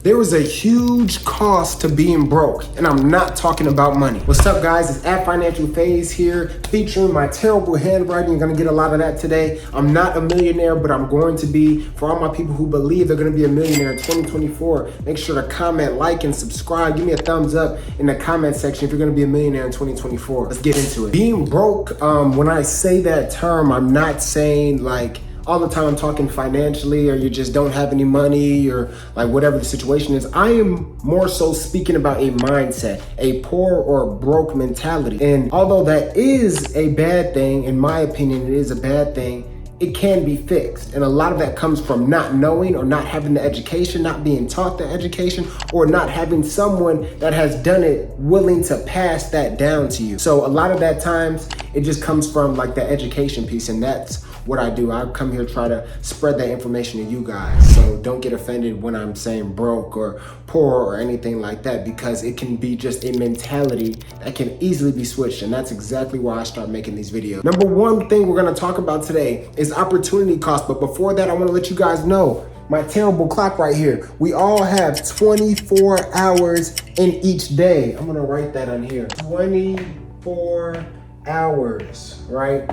There is a huge cost to being broke, and I'm not talking about money. What's up, guys? It's at Financial Phaz here, featuring my terrible handwriting. You're gonna get a lot of that today. I'm not a millionaire, but I'm going to be. For all my people who believe they're gonna be a millionaire in 2024, make sure to comment, like, and subscribe. Give me a thumbs up in the comment section if you're gonna be a millionaire in 2024. Let's get into it. Being broke, when I say that term, I'm not saying like, all the time I'm talking financially, or you just don't have any money, or like whatever the situation is. I am more so speaking about a mindset, a poor or broke mentality. And although that is a bad thing, in my opinion, it is a bad thing, it can be fixed. And a lot of that comes from not knowing or not having the education, not being taught the education, or not having someone that has done it willing to pass that down to you. So a lot of that times it just comes from like the education piece, and that's what I do. I come here try to spread that information to you guys. So don't get offended when I'm saying broke or poor or anything like that, because it can be just a mentality that can easily be switched. And that's exactly why I start making these videos. Number one thing we're gonna talk about today is opportunity cost. But before that, I wanna let you guys know my terrible clock right here. We all have 24 hours in each day. I'm gonna write that on here. 24 hours, right?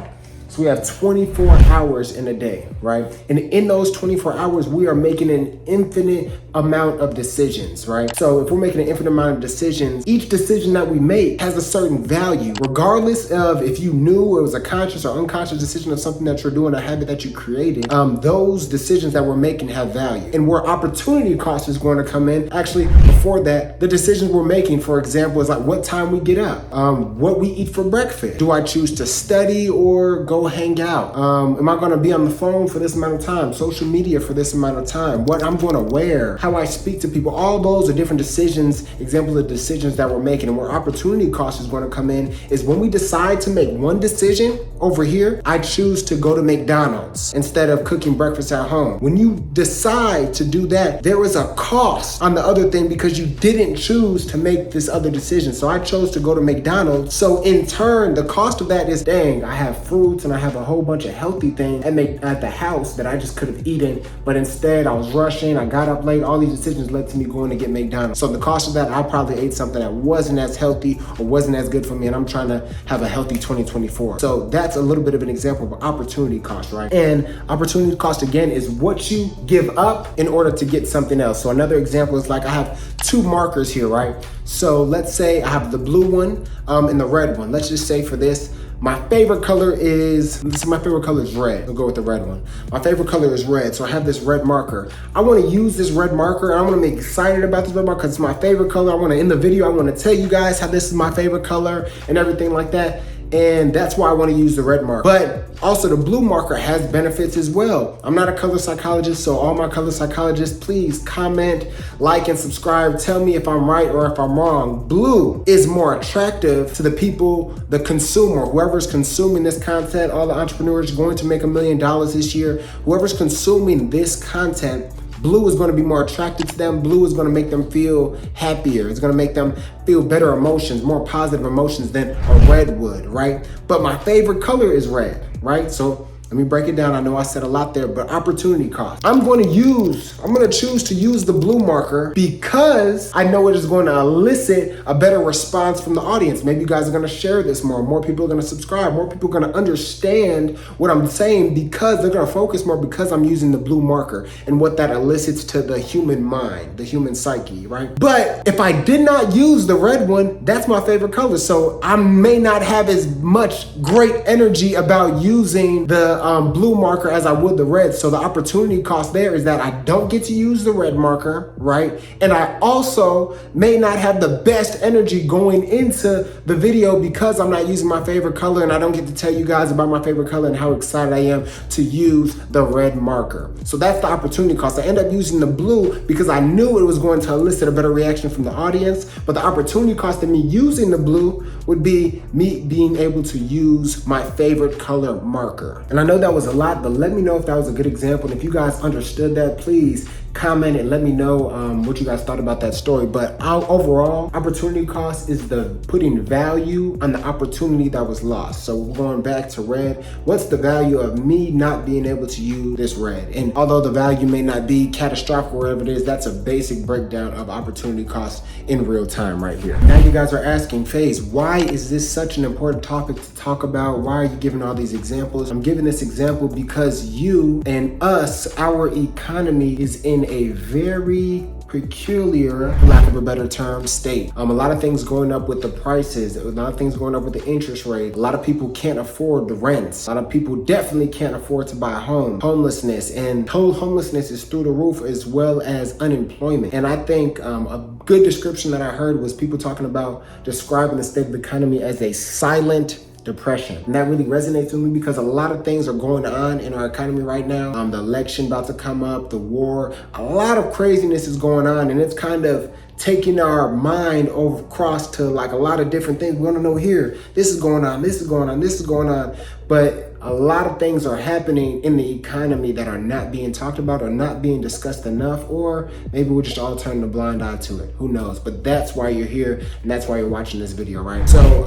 So we have 24 hours in a day, right? And in those 24 hours, we are making an infinite amount of decisions, right? So if we're making an infinite amount of decisions, each decision that we make has a certain value, regardless of if you knew it was a conscious or unconscious decision of something that you're doing, a habit that you created. Those decisions that we're making have value. And where opportunity cost is going to come in, actually, before that, the decisions we're making, for example, is like what time we get up, what we eat for breakfast. Do I choose to study or go hang out? Am I going to be on the phone for this amount of time? Social media for this amount of time? What I'm going to wear? How I speak to people? All those are different decisions, examples of decisions that we're making. And where opportunity cost is going to come in is when we decide to make one decision over here. I choose to go to McDonald's instead of cooking breakfast at home. When you decide to do that, there is a cost on the other thing because you didn't choose to make this other decision. So I chose to go to McDonald's. So in turn, the cost of that is, dang, I have fruits and I have a whole bunch of healthy things at the house that I just could have eaten, but instead I was rushing, I got up late. All these decisions led to me going to get McDonald's. So the cost of that, I probably ate something that wasn't as healthy or wasn't as good for me, and I'm trying to have a healthy 2024. So that's a little bit of an example of opportunity cost, right? And opportunity cost, again, is what you give up in order to get something else. So another example is like I have two markers here, right? So let's say I have the blue one and the red one. Let's just say for this, my favorite color is red. We'll go with the red one. My favorite color is red. So I have this red marker. I want to use this red marker, and I want to be excited about this red marker because it's my favorite color. In the video, I want to tell you guys how this is my favorite color and everything like that. And that's why I want to use the red marker. But also the blue marker has benefits as well. I'm not a color psychologist, so all my color psychologists, please comment, like, and subscribe. Tell me if I'm right or if I'm wrong. Blue is more attractive to the people, the consumer, whoever's consuming this content. All the entrepreneurs going to make $1 million this year. Whoever's consuming this content, blue is going to be more attractive to them. Blue is going to make them feel happier. It's going to make them feel better emotions, more positive emotions than a red would, right? But my favorite color is red, right? So let me break it down. I know I said a lot there, but opportunity cost. I'm going to choose to use the blue marker because I know it is going to elicit a better response from the audience. Maybe you guys are going to share this more. More people are going to subscribe. More people are going to understand what I'm saying because they're going to focus more because I'm using the blue marker and what that elicits to the human mind, the human psyche, right? But if I did not use the red one, that's my favorite color. So I may not have as much great energy about using the blue marker as I would the red. So the opportunity cost there is that I don't get to use the red marker, right? And I also may not have the best energy going into the video because I'm not using my favorite color, and I don't get to tell you guys about my favorite color and how excited I am to use the red marker. So that's the opportunity cost. I end up using the blue because I knew it was going to elicit a better reaction from the audience, but the opportunity cost of me using the blue would be me being able to use my favorite color marker. And I know that was a lot, but let me know if that was a good example. And if you guys understood that, please comment and let me know what you guys thought about that story. But overall, opportunity cost is the putting value on the opportunity that was lost. So we're going back to red. What's the value of me not being able to use this red? And although the value may not be catastrophic or whatever it is, that's a basic breakdown of opportunity cost in real time right here. Now you guys are asking, Phaz, why is this such an important topic to talk about? Why are you giving all these examples? I'm giving this example because you and us, our economy is in a very peculiar, for lack of a better term, state. A lot of things going up with the prices, a lot of things going up with the interest rate. A lot of people can't afford the rents. A lot of people definitely can't afford to buy a home. Homelessness, and homelessness is through the roof, as well as unemployment. And I think a good description that I heard was people talking about describing the state of the economy as a silent depression. And that really resonates with me because a lot of things are going on in our economy right now. The election about to come up, the war, a lot of craziness is going on, and it's kind of taking our mind over across to like a lot of different things. We want to know here, this is going on, this is going on, this is going on. But a lot of things are happening in the economy that are not being talked about or not being discussed enough, or maybe we're just all turning a blind eye to it. Who knows? But that's why you're here, and that's why you're watching this video, right? So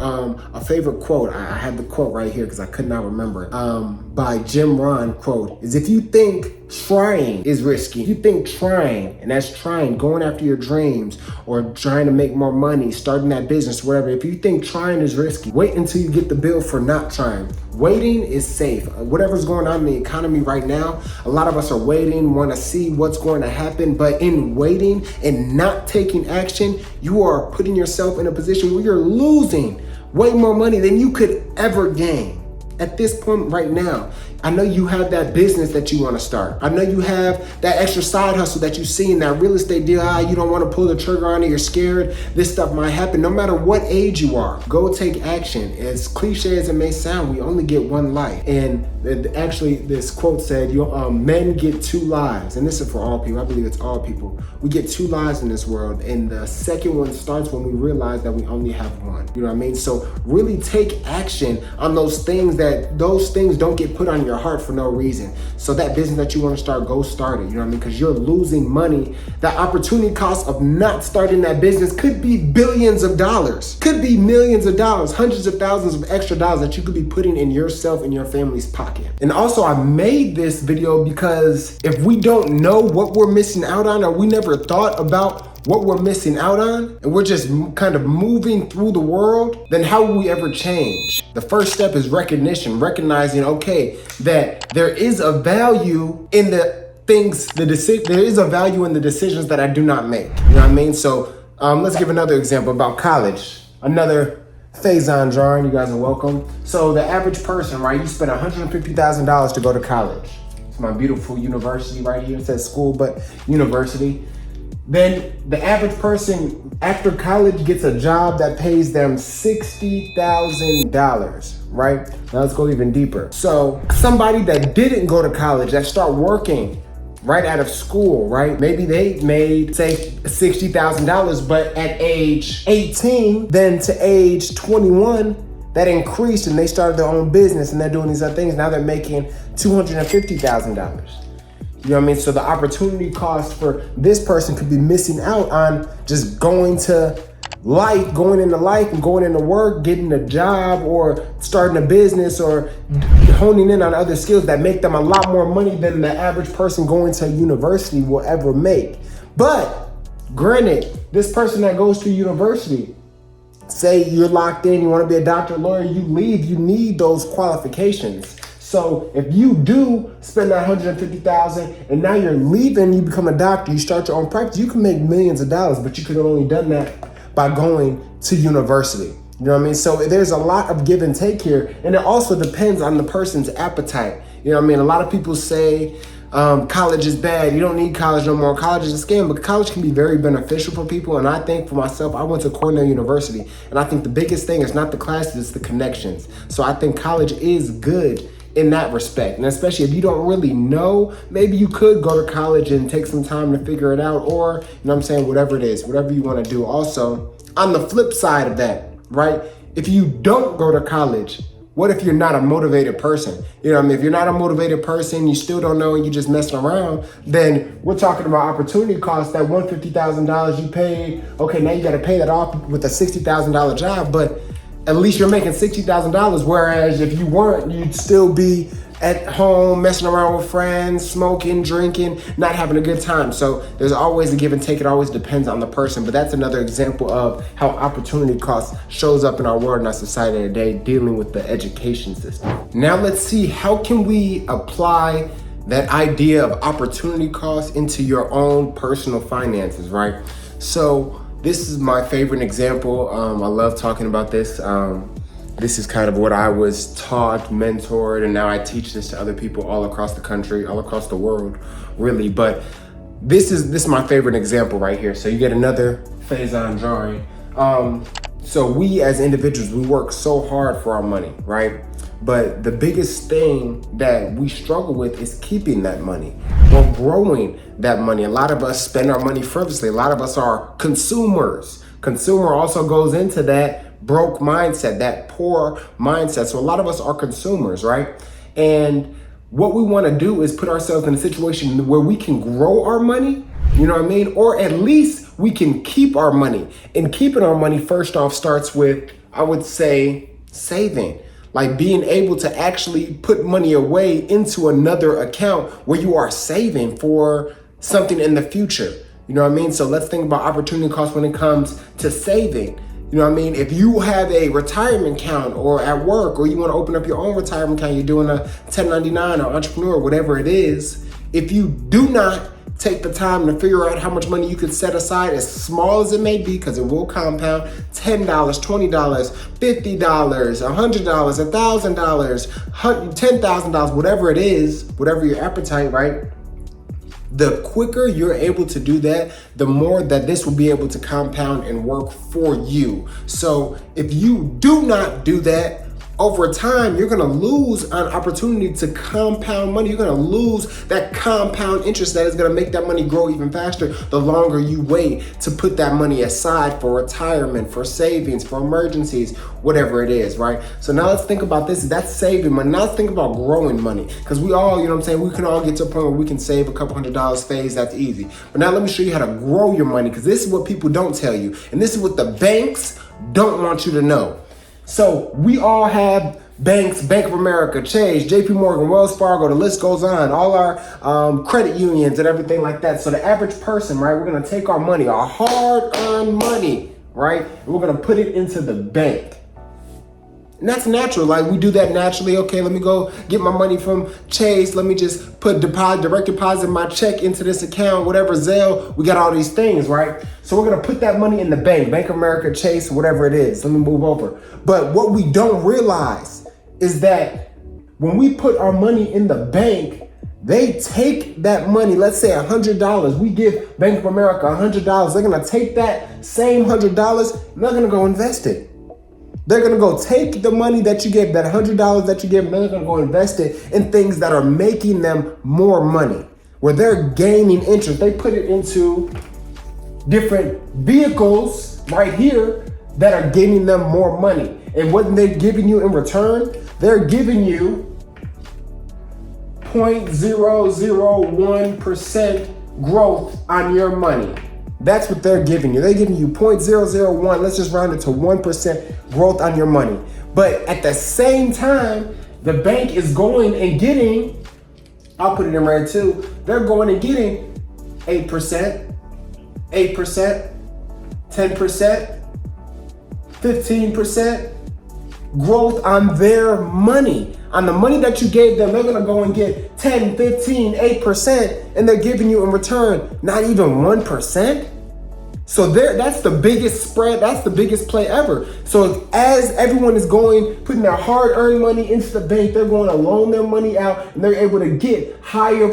a favorite quote, I had the quote right here because I could not remember it, by Jim Rohn, quote, is if you think trying is risky, if you think trying, and that's trying, going after your dreams or trying to make more money, starting that business, whatever, if you think trying is risky, wait until you get the bill for not trying. Waiting is safe. Whatever's going on in the economy right now, a lot of us are waiting, want to see what's going to happen, but in waiting and not taking action, you are putting yourself in a position where you're losing way more money than you could ever gain. At this point right now, I know you have that business that you want to start. I know you have that extra side hustle that you see in that real estate deal. You don't want to pull the trigger on it. You're scared this stuff might happen. No matter what age you are, go take action. As cliche as it may sound, we only get one life. And actually, this quote said, men get two lives. And this is for all people. I believe it's all people. We get two lives in this world. And the second one starts when we realize that we only have one. You know what I mean? So really take action on those things don't get put on your heart for no reason. So that business that you want to start, go start it. You know what I mean? Because you're losing money. The opportunity cost of not starting that business could be billions of dollars, could be millions of dollars, hundreds of thousands of extra dollars that you could be putting in yourself and your family's pocket. And also, I made this video because if we don't know what we're missing out on, or we never thought about what we're missing out on, and we're just kind of moving through the world, then how will we ever change? The first step is recognition, recognizing, okay, that there is a value in the things, there is a value in the decisions that I do not make. You know what I mean? So let's give another example about college. Another Phazon drawing, you guys are welcome. So the average person, right, you spend $150,000 to go to college. It's my beautiful university right here. It says school, but university. Then the average person after college gets a job that pays them $60,000, right? Now let's go even deeper. So somebody that didn't go to college, that start working right out of school, right? Maybe they made, say, $60,000, but at age 18, then to age 21, that increased and they started their own business and they're doing these other things. Now they're making $250,000. You know what I mean? So the opportunity cost for this person could be missing out on just going into life and going into work, getting a job or starting a business or honing in on other skills that make them a lot more money than the average person going to university will ever make. But granted, this person that goes to university, say you're locked in, you want to be a doctor, lawyer, you leave, you need those qualifications. So if you do spend that $150,000 and now you're leaving, you become a doctor, you start your own practice, you can make millions of dollars, but you could have only done that by going to university. You know what I mean? So there's a lot of give and take here. And it also depends on the person's appetite. You know what I mean? A lot of people say college is bad. You don't need college no more. College is a scam, but college can be very beneficial for people. And I think for myself, I went to Cornell University. And I think the biggest thing is not the classes, it's the connections. So I think college is good in that respect. And especially if you don't really know, maybe you could go to college and take some time to figure it out, or, you know what I'm saying, whatever it is, whatever you want to do. Also, on the flip side of that, right? If you don't go to college, What if you're not a motivated person? You know what I mean? If you're not a motivated person, you still don't know and you're just messing around, then we're talking about opportunity cost. That $150,000 you paid, okay, now you got to pay that off with a $60,000 job, but at least you're making $60,000. Whereas if you weren't, you'd still be at home messing around with friends, smoking, drinking, not having a good time. So there's always a give and take. It always depends on the person. But that's another example of how opportunity cost shows up in our world and our society today, dealing with the education system. Now let's see, how can we apply that idea of opportunity cost into your own personal finances, right? So this is my favorite example. I love talking about this. This is kind of what I was taught, mentored, and now I teach this to other people all across the country, all across the world, really. But this is my favorite example right here. So you get another Phazon drawing. So we as individuals, we work so hard for our money, right? But the biggest thing that we struggle with is keeping that money or growing that money. A lot of us spend our money frivolously. A lot of us are consumers. Consumer also goes into that broke mindset, that poor mindset. So a lot of us are consumers, right? And what we want to do is put ourselves in a situation where we can grow our money, you know what I mean? Or at least we can keep our money. And keeping our money, first off, starts with, I would say, saving. Like being able to actually put money away into another account where you are saving for something in the future. You know what I mean? So let's think about opportunity cost when it comes to saving. You know what I mean? If you have a retirement account or at work, or you want to open up your own retirement account, you're doing a 1099 or entrepreneur, whatever it is, if you do not take the time to figure out how much money you could set aside, as small as it may be, because it will compound, $10, $20, $50, $100, $1,000, $10,000, whatever it is, whatever your appetite, right? The quicker you're able to do that, the more that this will be able to compound and work for you. So if you do not do that, over time, you're gonna lose an opportunity to compound money. You're gonna lose that compound interest that is gonna make that money grow even faster the longer you wait to put that money aside for retirement, for savings, for emergencies, whatever it is, right? So now let's think about this. That's saving money. Now let's think about growing money. Because we all, you know what I'm saying, we can all get to a point where we can save a couple $100 phase. That's easy. But now let me show you how to grow your money, because this is what people don't tell you. And this is what the banks don't want you to know. So we all have banks, Bank of America, Chase, JP Morgan, Wells Fargo, the list goes on, all our credit unions and everything like that. So the average person, right, we're gonna take our money, our hard-earned money, right, and we're gonna put it into the bank. And that's natural. Like, we do that naturally. Okay, let me go get my money from Chase. Let me just put direct deposit my check into this account, whatever, Zelle. We got all these things, right? So we're going to put that money in the bank, Bank of America, Chase, whatever it is. Let me move over. But what we don't realize is that when we put our money in the bank, they take that money, let's say $100. We give Bank of America $100. They're going to take that same $100 and they're going to go invest it. They're gonna go take the money that you gave, that $100 that you gave, and they're gonna go invest it in things that are making them more money, where they're gaining interest. They put it into different vehicles right here that are giving them more money. And what they're giving you in return, they're giving you 0.001% growth on your money. That's what they're giving you. They're giving you 0.001, let's just round it to 1% growth on your money. But at the same time, the bank is going and getting, I'll put it in red too, they're going and getting 8%, 10%, 15% growth on their money. On the money that you gave them, they're gonna go and get 10, 15, 8%, and they're giving you in return not even 1%. So that's the biggest spread, that's the biggest play ever. So as everyone is going, putting their hard-earned money into the bank, they're going to loan their money out, and they're able to get higher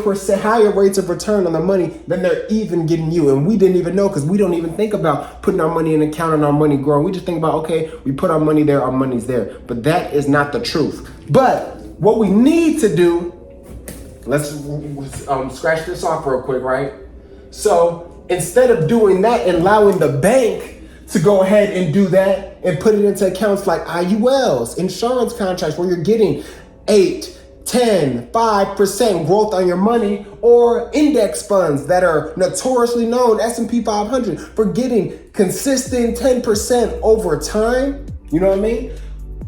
rates of return on the money than they're even getting you. And we didn't even know, because we don't even think about putting our money in an account and our money growing. We just think about, okay, we put our money there, our money's there. But that is not the truth. But what we need to do, let's scratch this off real quick, right? So instead of doing that and allowing the bank to go ahead and do that and put it into accounts like IULs, insurance contracts, where you're getting 8, 10, 5% growth on your money, or index funds that are notoriously known, S&P 500, for getting consistent 10% over time. You know what I mean?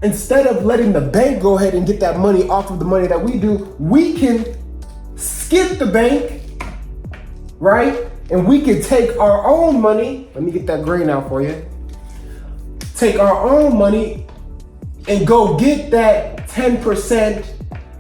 Instead of letting the bank go ahead and get that money off of the money that we do, we can skip the bank, right? And we can take our own money. Let me get that green out for you. Take our own money and go get that 10%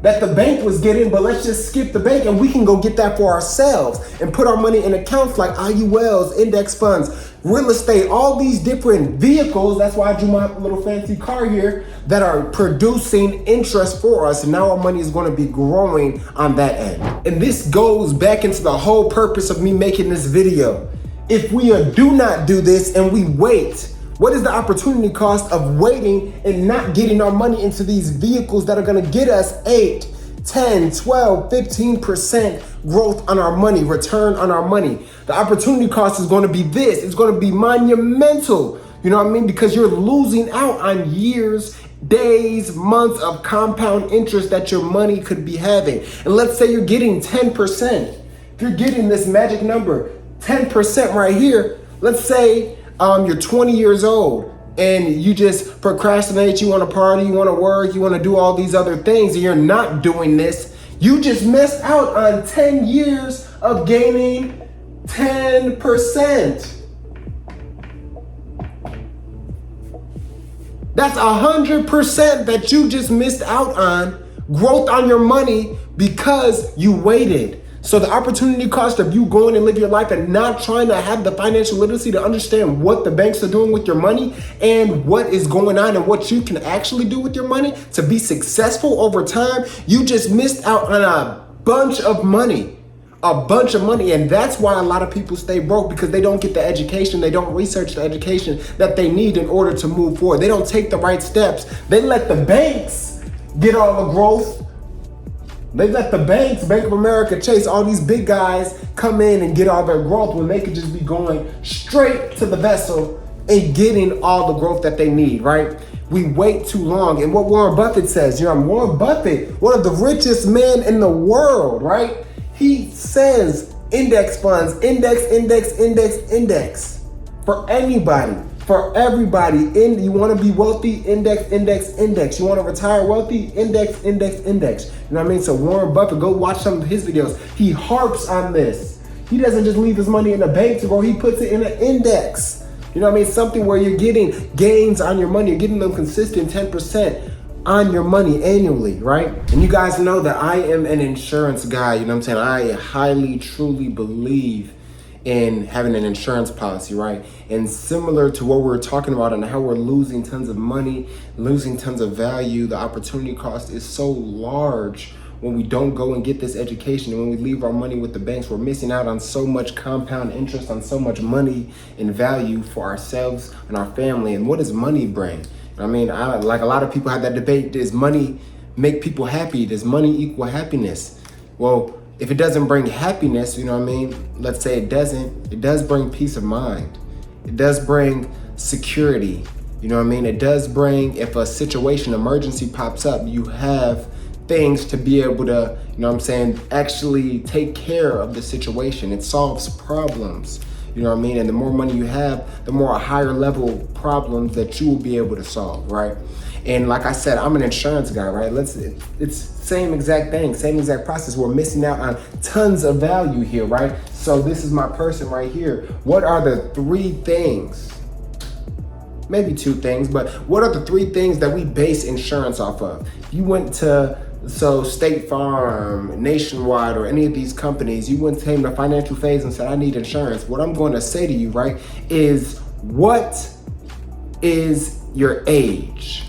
that the bank was getting, but let's just skip the bank and we can go get that for ourselves and put our money in accounts like IULs, index funds, real estate, all these different vehicles. That's why I drew my little fancy car here that are producing interest for us. And now our money is going to be growing on that end. And this goes back into the whole purpose of me making this video. If we do not do this and we wait, what is the opportunity cost of waiting and not getting our money into these vehicles that are going to get us 8, 10, 12, 15% growth on our money, return on our money? The opportunity cost is going to be this. It's going to be monumental. You know what I mean? Because you're losing out on years, days, months of compound interest that your money could be having. And let's say you're getting 10%. If you're getting this magic number, 10% right here, let's say you're 20 years old and you just procrastinate, you want to party, you want to work, you want to do all these other things, and you're not doing this. You just missed out on 10 years of gaining 10%. That's 100% that you just missed out on growth on your money because you waited. So the opportunity cost of you going and live your life and not trying to have the financial literacy to understand what the banks are doing with your money and what is going on and what you can actually do with your money to be successful over time, you just missed out on a bunch of money. And that's why a lot of people stay broke, because they don't get the education, they don't research the education that they need in order to move forward. They don't take the right steps. They let the banks get all the growth. They let the banks, Bank of America, Chase, all these big guys come in and get all their growth when they could just be going straight to the vessel and getting all the growth that they need, right? We wait too long. And what Warren Buffett says, Warren Buffett, one of the richest men in the world, right? He says index funds, index for anybody. For everybody. You want to be wealthy, index. You want to retire wealthy, index. You know what I mean? So Warren Buffett, go watch some of his videos. He harps on this. He doesn't just leave his money in a bank to grow. He puts it in an index. You know what I mean? Something where you're getting gains on your money. You're getting them consistent 10% on your money annually, right? And you guys know that I am an insurance guy. You know what I'm saying? I highly, truly believe in having an insurance policy, right? And similar to what we're talking about and how we're losing tons of money, losing tons of value, the opportunity cost is so large when we don't go and get this education. And when we leave our money with the banks, we're missing out on so much compound interest, on so much money and value for ourselves and our family. And what does money bring? I mean, like a lot of people have that debate, does money make people happy? Does money equal happiness? Well, if it doesn't bring happiness, you know what I mean? Let's say it doesn't. It does bring peace of mind. It does bring security. You know what I mean? It does bring, if a situation, emergency pops up, you have things to be able to, you know what I'm saying, actually take care of the situation. It solves problems. You know what I mean? And the more money you have, the more higher level problems that you will be able to solve, right? And like I said, I'm an insurance guy, right? It's same exact thing, same exact process. We're missing out on tons of value here, right? So this is my person right here. What are the 3 things, maybe 2 things, but what are the 3 things that we base insurance off of? If you went to State Farm, Nationwide, or any of these companies, you went to the Financial Phaz and said, I need insurance. What I'm going to say to you, right, is what is your age?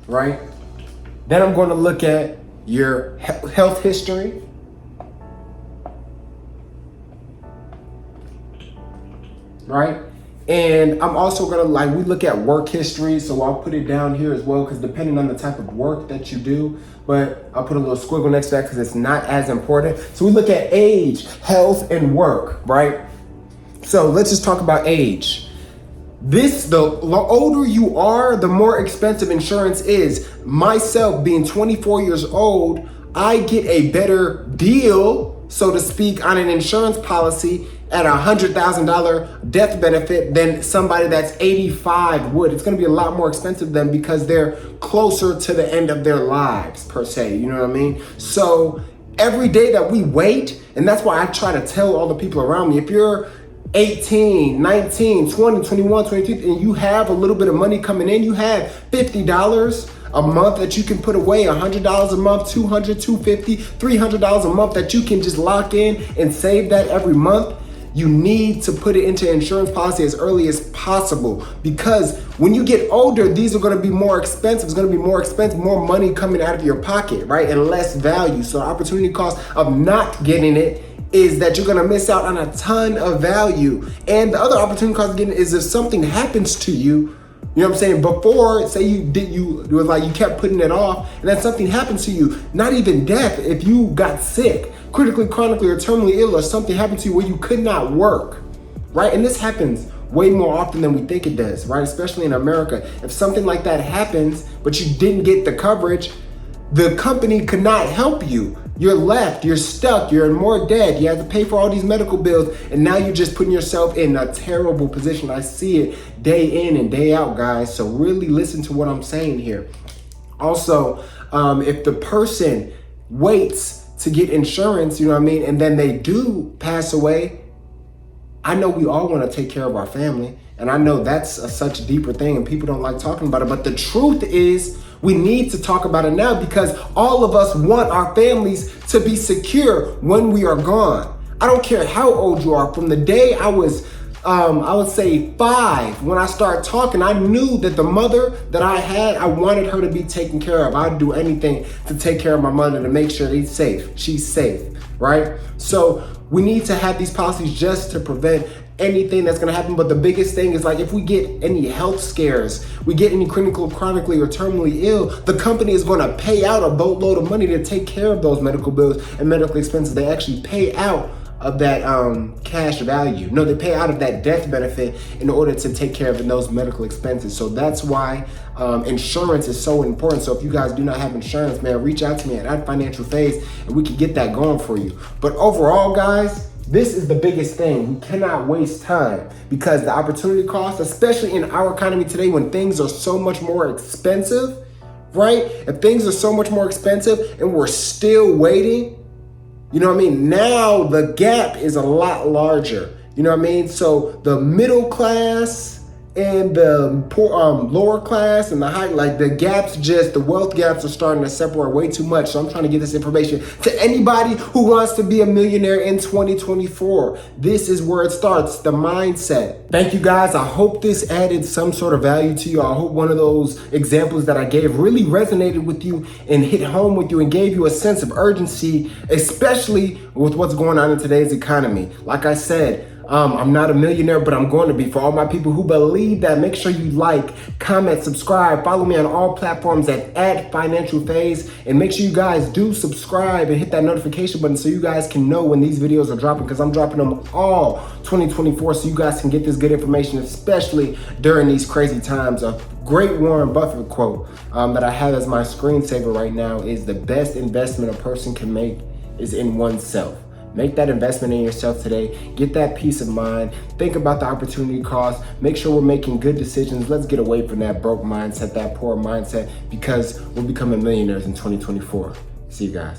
Right? Then I'm going to look at your health history. Right? And I'm also going to, we look at work history. So I'll put it down here as well, because depending on the type of work that you do, but I'll put a little squiggle next to that because it's not as important. So we look at age, health, and work, right? So let's just talk about age. The older you are, the more expensive insurance is. Myself being 24 years old, I get a better deal, so to speak, on an insurance policy at a $100,000 death benefit than somebody that's 85 would. It's gonna be a lot more expensive than because they're closer to the end of their lives per se, you know what I mean? So every day that we wait, and that's why I try to tell all the people around me, if you're 18, 19, 20, 21, 22, and you have a little bit of money coming in, you have $50 a month that you can put away, $100 a month, $200, $250, $300 a month that you can just lock in and save that every month. You need to put it into insurance policy as early as possible, because when you get older, these are going to be more expensive. It's going to be more expensive, more money coming out of your pocket, right? And less value. So the opportunity cost of not getting it is that you're going to miss out on a ton of value. And the other opportunity cost of getting it is if something happens to you. You know what I'm saying? Before, say it was like you kept putting it off, and then something happened to you, not even death. If you got sick, critically, chronically, or terminally ill, or something happened to you where you could not work, right? And this happens way more often than we think it does, right? Especially in America. If something like that happens, but you didn't get the coverage, the company could not help you. You're left, you're stuck, you're in more debt, you have to pay for all these medical bills, and now you're just putting yourself in a terrible position. I see it day in and day out, guys. So really listen to what I'm saying here. Also, if the person waits to get insurance, you know what I mean, and then they do pass away, I know we all want to take care of our family, and I know that's such a deeper thing and people don't like talking about it, but the truth is we need to talk about it now, because all of us want our families to be secure when we are gone. I don't care how old you are. From the day I was, I would say 5, when I started talking, I knew that the mother that I had, I wanted her to be taken care of. I'd do anything to take care of my mother, to make sure she's safe, right? So we need to have these policies just to prevent anything that's going to happen. But the biggest thing is, like, if we get any health scares, we get any chronically or terminally ill, the company is going to pay out a boatload of money to take care of those medical bills and medical expenses. They actually pay out of that cash value. No, they pay out of that death benefit in order to take care of those medical expenses. So that's why insurance is so important. So if you guys do not have insurance, man, reach out to me at Financial Phaz and we can get that going for you. But overall, guys, this is the biggest thing. We cannot waste time, because the opportunity cost, especially in our economy today when things are so much more expensive, right? If things are so much more expensive and we're still waiting, you know what I mean? Now the gap is a lot larger. You know what I mean? So the middle class and the poor, lower class and the high, like the wealth gaps are starting to separate way too much. So I'm trying to get this information to anybody who wants to be a millionaire in 2024. This is where it starts, the mindset. Thank you, guys. I hope this added some sort of value to you. I hope one of those examples that I gave really resonated with you and hit home with you and gave you a sense of urgency, especially with what's going on in today's economy. Like I said, I'm not a millionaire, but I'm going to be. For all my people who believe that, make sure you like, comment, subscribe, follow me on all platforms at Financial Phaz, and make sure you guys do subscribe and hit that notification button so you guys can know when these videos are dropping, because I'm dropping them all 2024 so you guys can get this good information, especially during these crazy times. A great Warren Buffett quote that I have as my screensaver right now is, the best investment a person can make is in oneself. Make that investment in yourself today. Get that peace of mind. Think about the opportunity cost. Make sure we're making good decisions. Let's get away from that broke mindset, that poor mindset, because we're becoming millionaires in 2024. See you guys.